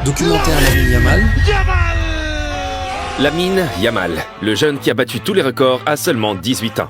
Documentaire Lamine Yamal. Lamine Yamal, le jeune qui a battu tous les records à seulement 18 ans.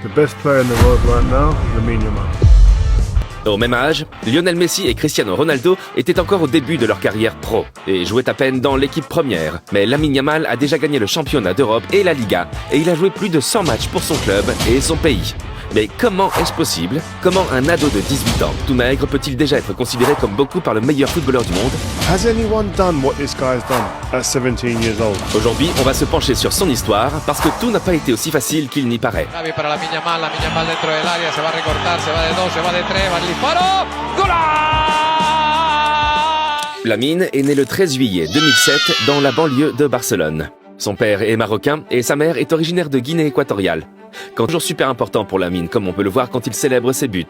The best player in the world right now, Lamine Yamal. Au même âge, Lionel Messi et Cristiano Ronaldo étaient encore au début de leur carrière pro et jouaient à peine dans l'équipe première. Mais Lamine Yamal a déjà gagné le championnat d'Europe et la Liga et il a joué plus de 100 matchs pour son club et son pays. Mais comment est-ce possible? Comment un ado de 18 ans, tout maigre, peut-il déjà être considéré comme beaucoup par le meilleur footballeur du monde? Has anyone done what this guy has done at 17 years old? Aujourd'hui, on va se pencher sur son histoire parce que tout n'a pas été aussi facile qu'il n'y paraît. Gavi para Lamine Yamal dentro del área, se va a recortar, se va de dos, se va de tres, va el disparo. ¡Gol! Lamine est né le 13 juillet 2007 dans la banlieue de Barcelone. Son père est marocain et sa mère est originaire de Guinée équatoriale. Toujours super important pour Lamine, comme on peut le voir quand il célèbre ses buts.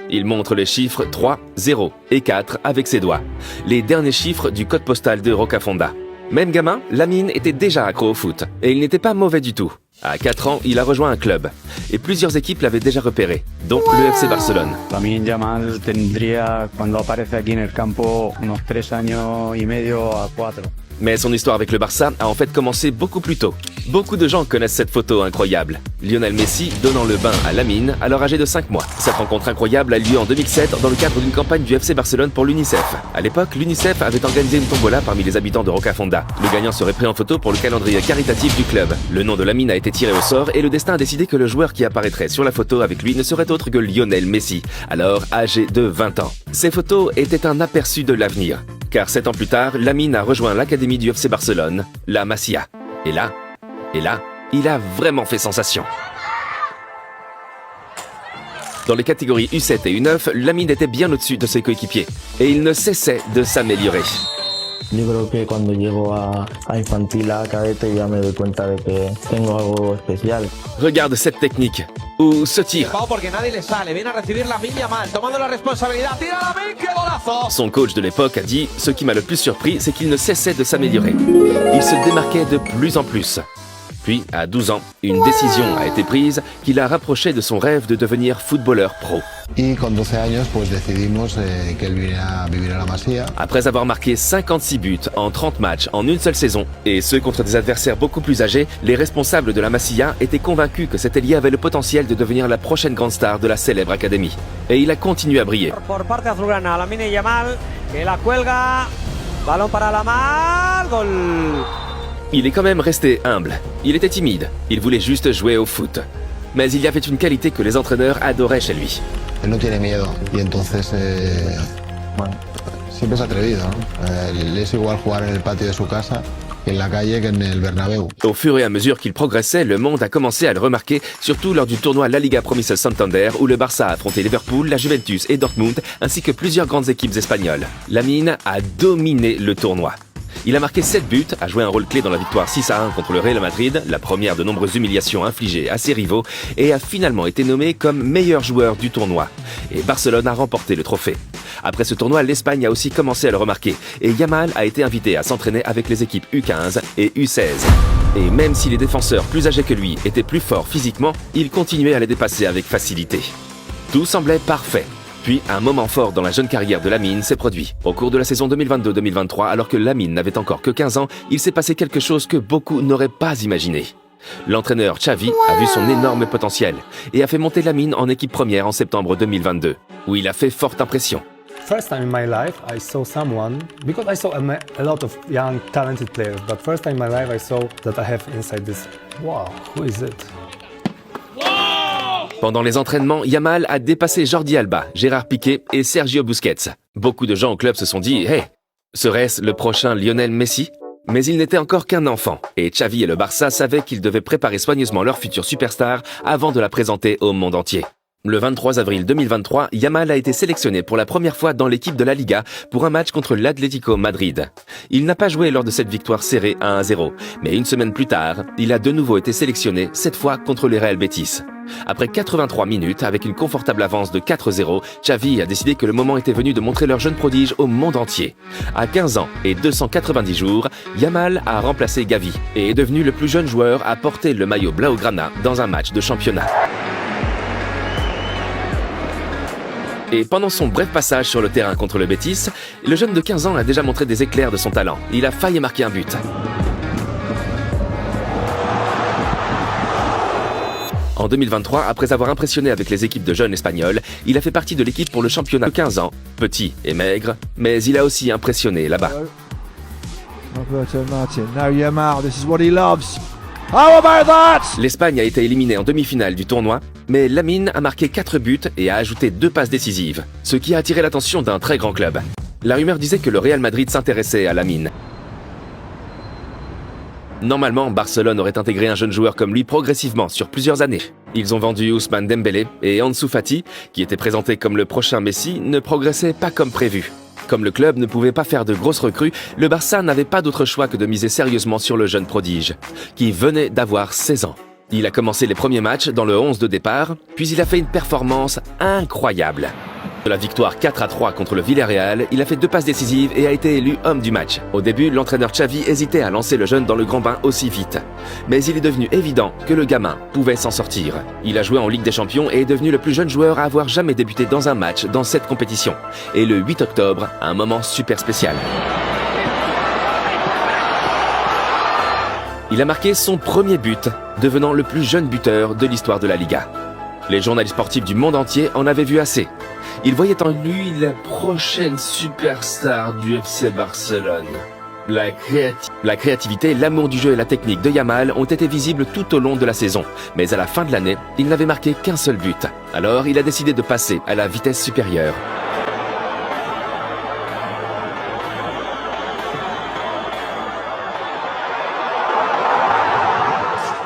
Il montre les chiffres 3, 0 et 4 avec ses doigts. Les derniers chiffres du code postal de Rocafonda. Même gamin, Lamine était déjà accro au foot. Et il n'était pas mauvais du tout. À 4 ans, il a rejoint un club. Et plusieurs équipes l'avaient déjà repéré, dont le FC Barcelone. Lamine Yamal tendría, cuando aparece aquí en el campo, unos 3 años y medio a 4. Mais son histoire avec le Barça a en fait commencé beaucoup plus tôt. Beaucoup de gens connaissent cette photo incroyable. Lionel Messi donnant le bain à Lamine, alors âgé de 5 mois. Cette rencontre incroyable a lieu en 2007 dans le cadre d'une campagne du FC Barcelone pour l'UNICEF. À l'époque, l'UNICEF avait organisé une tombola parmi les habitants de Rocafonda. Le gagnant serait pris en photo pour le calendrier caritatif du club. Le nom de Lamine a été tiré au sort et le destin a décidé que le joueur qui apparaîtrait sur la photo avec lui ne serait autre que Lionel Messi, alors âgé de 20 ans. Ces photos étaient un aperçu de l'avenir. Car 7 ans plus tard, Lamine a rejoint l'académie du FC Barcelone, la Masia. Et là, il a vraiment fait sensation. Dans les catégories U7 et U9, Lamine était bien au-dessus de ses coéquipiers. Et il ne cessait de s'améliorer. Yo creo que cuando llego a infantil, a cadete, ya me doy cuenta de que tengo algo especial. Regarde cette technique, ou ce tir. Porque nadie le sale, viene a recibir Lamine Yamal, tomando la responsabilidad, tira Lamine, qué golazo. Son coach de l'époque a dit « Ce qui m'a le plus surpris, c'est qu'il ne cessait de s'améliorer. Il se démarquait de plus en plus. » Puis, à 12 ans, une décision a été prise qui l'a rapproché de son rêve de devenir footballeur pro. Y con 12 años pues decidimos que él viniera a vivir a la Masia. Après avoir marqué 56 buts en 30 matchs en une seule saison, et ce contre des adversaires beaucoup plus âgés, les responsables de la Masia étaient convaincus que cet ailier avait le potentiel de devenir la prochaine grande star de la célèbre académie. Et il a continué à briller. Por parte azulgrana, Lamine Yamal, que la cuelga, balón para Yamal, gol. Il est quand même resté humble. Il était timide. Il voulait juste jouer au foot. Mais il y avait une qualité que les entraîneurs adoraient chez lui. Él no tiene miedo y entonces bueno, siempre es atrevido, ¿no? Le es igual jugar en el patio de su casa en la calle que en el Bernabéu. Au fur et à mesure qu'il progressait, le monde a commencé à le remarquer, surtout lors du tournoi La Liga Promises Santander où le Barça a affronté Liverpool, la Juventus et Dortmund, ainsi que plusieurs grandes équipes espagnoles. Lamine a dominé le tournoi. Il a marqué 7 buts, a joué un rôle clé dans la victoire 6-1 contre le Real Madrid, la première de nombreuses humiliations infligées à ses rivaux, et a finalement été nommé comme meilleur joueur du tournoi. Et Barcelone a remporté le trophée. Après ce tournoi, l'Espagne a aussi commencé à le remarquer, et Yamal a été invité à s'entraîner avec les équipes U15 et U16. Et même si les défenseurs plus âgés que lui étaient plus forts physiquement, il continuait à les dépasser avec facilité. Tout semblait parfait. Puis, un moment fort dans la jeune carrière de Lamine s'est produit. Au cours de la saison 2022-2023, alors que Lamine n'avait encore que 15 ans, il s'est passé quelque chose que beaucoup n'auraient pas imaginé. L'entraîneur Xavi a vu son énorme potentiel et a fait monter Lamine en équipe première en septembre 2022, où il a fait forte impression. First time in my life, I saw someone, because I saw a lot of young, talented players, but first time in my life I saw that I have inside this, wow, who is it? Pendant les entraînements, Yamal a dépassé Jordi Alba, Gérard Piqué et Sergio Busquets. Beaucoup de gens au club se sont dit « Hey, serait-ce le prochain Lionel Messi ?» Mais il n'était encore qu'un enfant, et Xavi et le Barça savaient qu'ils devaient préparer soigneusement leur future superstar avant de la présenter au monde entier. Le 23 avril 2023, Yamal a été sélectionné pour la première fois dans l'équipe de la Liga pour un match contre l'Atlético Madrid. Il n'a pas joué lors de cette victoire serrée 1-0, mais une semaine plus tard, il a de nouveau été sélectionné, cette fois contre le Real Betis. Après 83 minutes, avec une confortable avance de 4-0, Xavi a décidé que le moment était venu de montrer leur jeune prodige au monde entier. À 15 ans et 290 jours, Yamal a remplacé Gavi et est devenu le plus jeune joueur à porter le maillot blaugrana dans un match de championnat. Et pendant son bref passage sur le terrain contre le Betis, le jeune de 15 ans a déjà montré des éclairs de son talent. Il a failli marquer un but. En 2023, après avoir impressionné avec les équipes de jeunes espagnols, il a fait partie de l'équipe pour le championnat de 15 ans, petit et maigre, mais il a aussi impressionné là-bas. L'Espagne a été éliminée en demi-finale du tournoi, mais Lamine a marqué 4 buts et a ajouté 2 passes décisives, ce qui a attiré l'attention d'un très grand club. La rumeur disait que le Real Madrid s'intéressait à Lamine. Normalement, Barcelone aurait intégré un jeune joueur comme lui progressivement sur plusieurs années. Ils ont vendu Ousmane Dembélé et Ansu Fati, qui était présenté comme le prochain Messi, ne progressait pas comme prévu. Comme le club ne pouvait pas faire de grosses recrues, le Barça n'avait pas d'autre choix que de miser sérieusement sur le jeune prodige, qui venait d'avoir 16 ans. Il a commencé les premiers matchs dans le 11 de départ, puis il a fait une performance incroyable. De la victoire 4-3 contre le Villarreal, il a fait 2 passes décisives et a été élu homme du match. Au début, l'entraîneur Xavi hésitait à lancer le jeune dans le grand bain aussi vite. Mais il est devenu évident que le gamin pouvait s'en sortir. Il a joué en Ligue des Champions et est devenu le plus jeune joueur à avoir jamais débuté dans un match dans cette compétition. Et le 8 octobre, un moment super spécial. Il a marqué son premier but, devenant le plus jeune buteur de l'histoire de la Liga. Les journalistes sportifs du monde entier en avaient vu assez. Ils voyaient en lui la prochaine superstar du FC Barcelone. La créativité, l'amour du jeu et la technique de Yamal ont été visibles tout au long de la saison. Mais à la fin de l'année, il n'avait marqué qu'un seul but. Alors il a décidé de passer à la vitesse supérieure.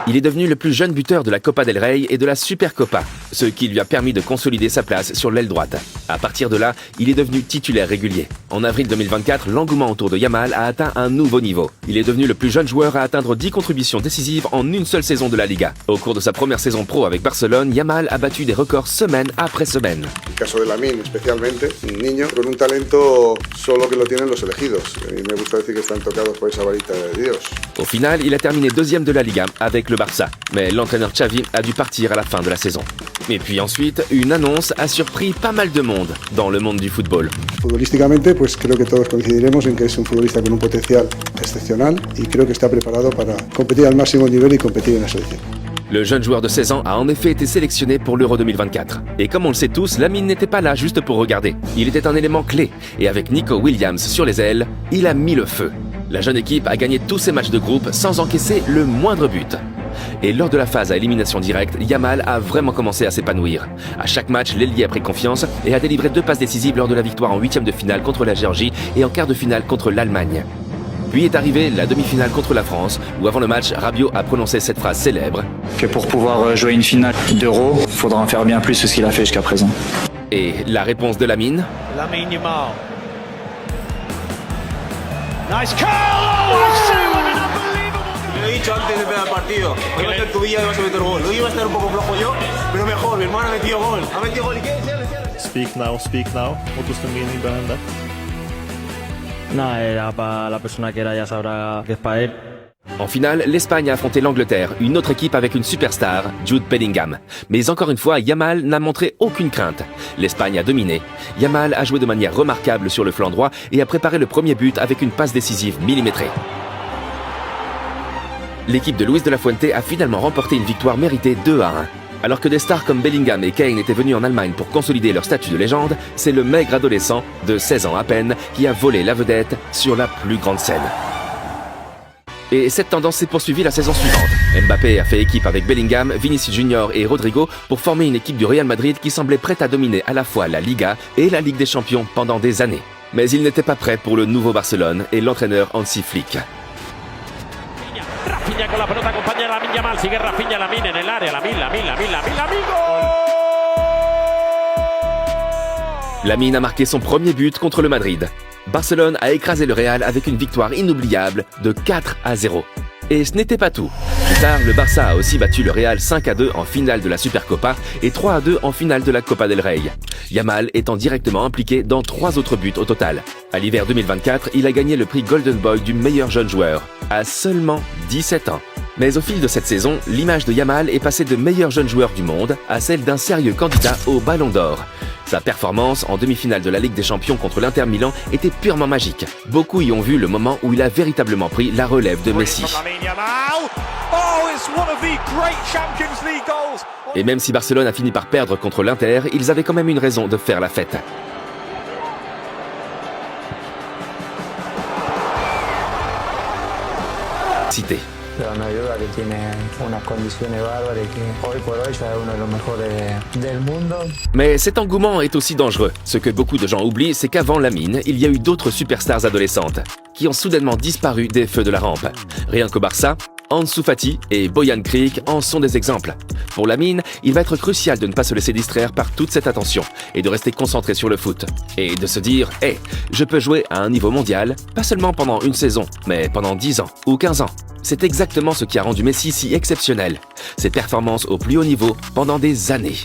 Il est devenu le plus jeune buteur de la Copa del Rey et de la Supercopa, ce qui lui a permis de consolider sa place sur l'aile droite. À partir de là, il est devenu titulaire régulier. En avril 2024, l'engouement autour de Yamal a atteint un nouveau niveau. Il est devenu le plus jeune joueur à atteindre 10 contributions décisives en une seule saison de la Liga. Au cours de sa première saison pro avec Barcelone, Yamal a battu des records semaine après semaine. El caso de Lamine, especialmente, un niño con un talento solo que lo tienen los elegidos. Y me gusta decir que están tocados por esa varita de Dios. Au final, il a terminé 2e de la Liga avec le Barça, mais l'entraîneur Xavi a dû partir à la fin de la saison. Et puis ensuite, une annonce a surpris pas mal de monde dans le monde du football. Futbolísticamente, pues creo que todos coincidiremos en que es un futbolista con un potencial excepcional y creo que está preparado para competir al máximo nivel y competir en la selección. Le jeune joueur de 16 ans a en effet été sélectionné pour l'Euro 2024. Et comme on le sait tous, Lamine n'était pas là juste pour regarder. Il était un élément clé, et avec Nico Williams sur les ailes, il a mis le feu. La jeune équipe a gagné tous ses matchs de groupe sans encaisser le moindre but. Et lors de la phase à élimination directe, Yamal a vraiment commencé à s'épanouir. À chaque match, l'ailier a pris confiance et a délivré 2 passes décisives lors de la victoire en 8e de finale contre la Géorgie et en quart de finale contre l'Allemagne. Puis est arrivée la demi-finale contre la France, où avant le match, Rabiot a prononcé cette phrase célèbre. Que pour pouvoir jouer une finale d'Euro, il faudra en faire bien plus que ce qu'il a fait jusqu'à présent. Et la réponse de Lamine? Lamine Yamal. Nice curl! Oh, Lo he dicho antes de empezar el partido. Voy a meter tu villa y vas a meter gol. Hoy iba a estar un poco flojo yo, pero mejor. Mi hermano ha metido gol. Ha metido gol. ¿Y qué? Speak now, speak now. What was the meaning behind that? Nada, era para la persona que era, ya sabrá que es para él. En finale, l'Espagne a affronté l'Angleterre, une autre équipe avec une superstar, Jude Bellingham. Mais encore une fois, Yamal n'a montré aucune crainte. L'Espagne a dominé. Yamal a joué de manière remarquable sur le flanc droit et a préparé le premier but avec une passe décisive millimétrée. L'équipe de Luis de la Fuente a finalement remporté une victoire méritée 2-1. Alors que des stars comme Bellingham et Kane étaient venus en Allemagne pour consolider leur statut de légende, c'est le maigre adolescent, de 16 ans à peine, qui a volé la vedette sur la plus grande scène. Et cette tendance s'est poursuivie la saison suivante. Mbappé a fait équipe avec Bellingham, Vinicius Junior et Rodrigo pour former une équipe du Real Madrid qui semblait prête à dominer à la fois la Liga et la Ligue des Champions pendant des années. Mais il n'était pas prêt pour le nouveau Barcelone et l'entraîneur Hansi Flick. Rafinha con la pelota acompaña a Lamine Yamal, sigue Rafinha, Lamine en el área, Lamine, Lamine a marqué son premier but contre le Madrid. Barcelone a écrasé le Real avec une victoire inoubliable de 4-0. Et ce n'était pas tout. Plus tard, le Barça a aussi battu le Real 5-2 en finale de la Supercopa et 3-2 en finale de la Copa del Rey. Yamal étant directement impliqué dans 3 autres buts au total. À l'hiver 2024, il a gagné le prix Golden Boy du meilleur jeune joueur, à seulement 17 ans. Mais au fil de cette saison, l'image de Yamal est passée de meilleur jeune joueur du monde à celle d'un sérieux candidat au Ballon d'Or. Sa performance en demi-finale de la Ligue des Champions contre l'Inter Milan était purement magique. Beaucoup y ont vu le moment où il a véritablement pris la relève de Messi. Et même si Barcelone a fini par perdre contre l'Inter, ils avaient quand même une raison de faire la fête. Cité. Pero no hay duda que tiene unas condiciones bárbaras y que hoy por hoy ya es uno de los mejores del mundo. Mais cet engouement est aussi dangereux. Ce que beaucoup de gens oublient, c'est qu'avant Lamine, il y a eu d'autres superstars adolescentes qui ont soudainement disparu des feux de la rampe. Rien qu'au Barça, Ansu Fati et Bojan Krić en sont des exemples. Pour Lamine, il va être crucial de ne pas se laisser distraire par toute cette attention et de rester concentré sur le foot. Et de se dire, hey, je peux jouer à un niveau mondial, pas seulement pendant une saison, mais pendant 10 ans ou 15 ans. C'est exactement ce qui a rendu Messi si exceptionnel. Ses performances au plus haut niveau pendant des années.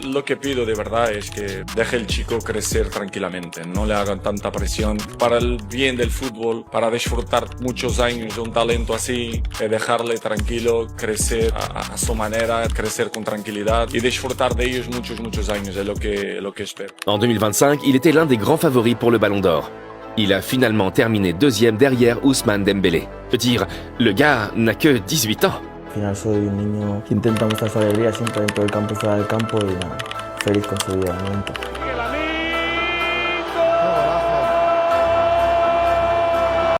Lo que pido de verdad es que deje el chico crecer tranquilamente, no le hagan tanta presión para el bien del fútbol, para disfrutar muchos años de un talento así, dejarle tranquilo, crecer a su manera, crecer con tranquilidad y disfrutar de ellos muchos años, es lo que espero. En 2025, il était l'un des grands favoris pour le Ballon d'Or. Il a finalement terminé deuxième derrière Ousmane Dembélé. Je veux dire, le gars n'a que 18 ans. Al final soy un niño que intenta mostrar su alegría siempre dentro del campo y fuera del campo y nada, feliz con su vida de momento.